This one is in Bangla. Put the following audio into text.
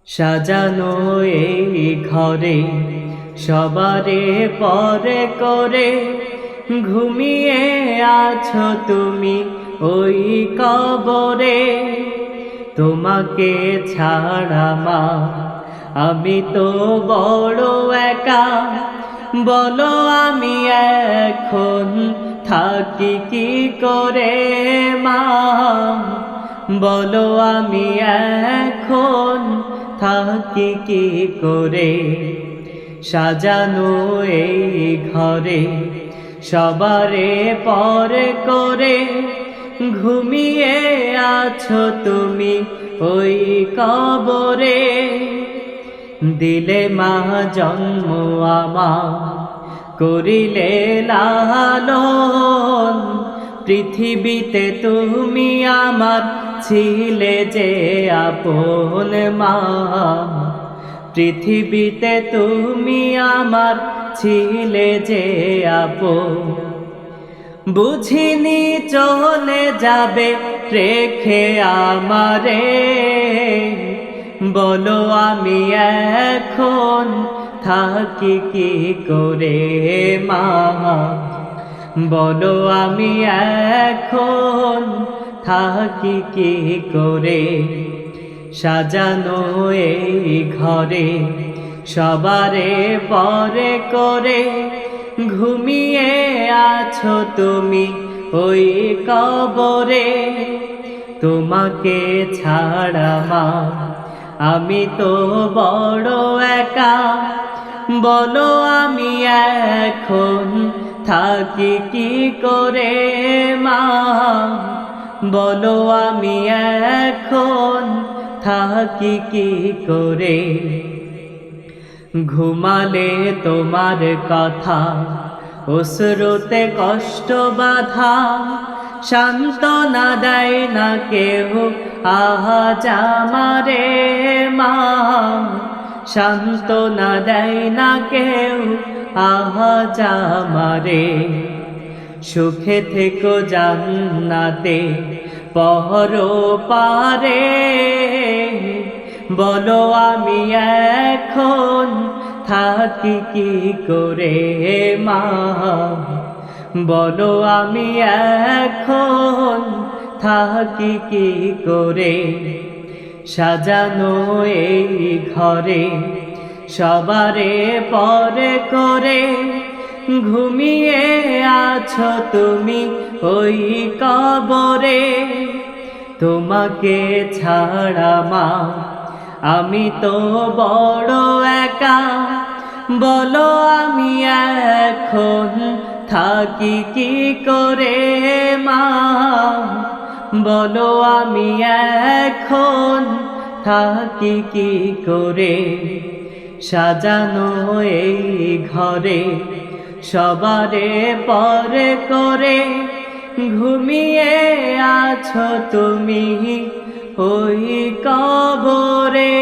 সাজানো এই ঘরে সবারে পরে করে ঘুমিয়ে আছো তুমি ওই কবরে। তোমাকে ছাড়া মা আমি তো বড় একা, বলো আমি এখন থাকি কি করে মা, বলো আমি এখন থাকি কি করে। সাজানো এই ঘরে সবারে পরে করে ঘুমিয়ে আছো তুমি ওই কবরে। দিলে মা জন্ম আমার করিলে লালন, পৃথিবীতে তুমি আমার ছিলে যে আপন মা, পৃথিবীতে তুমি আমার ছিলে যে আপন। বুঝিনি চলে যাবে রেখে আমারে, বলো আমি এখন থাকি কি করে মা, বলো আমি এখন থাকি কি করে। সাজানো এই ঘরে সবারে পরে করে ঘুমিয়ে আছো তুমি ওই কবরে। তোমাকে ছাড়া মা আমি তো বড় একা, বলো আমি এখন থাকি কি করে মা, বলো আমি এখন থাকি কি করে। ঘুমালে তোমার কথা অশ্রুতে কষ্ট বাধা, সান্ত্বনা দেয় না কেহ আজ আমারে মা, সান্ত্বনা দেয় না কেউ আজ আমারে। সুখে থেকো জান্নাতে পর পারে, বলো আমি এখন থাকি কি করে মা, বলো আমি এখন থাকি কি করে। সাজানো এই ঘরে সবারে পরে করে ঘুমিয়ে আছো তুমি ওই কবরে। তোমাকে ছাড়া মা আমি তো বড় একা, বলো আমি এখন থাকি কি করে মা, বলো আমি এখন থাকি কি করে। সাজানো এই ঘরে সবারে পরে করে ঘুমিয়ে আছো তুমি ওই কবরে।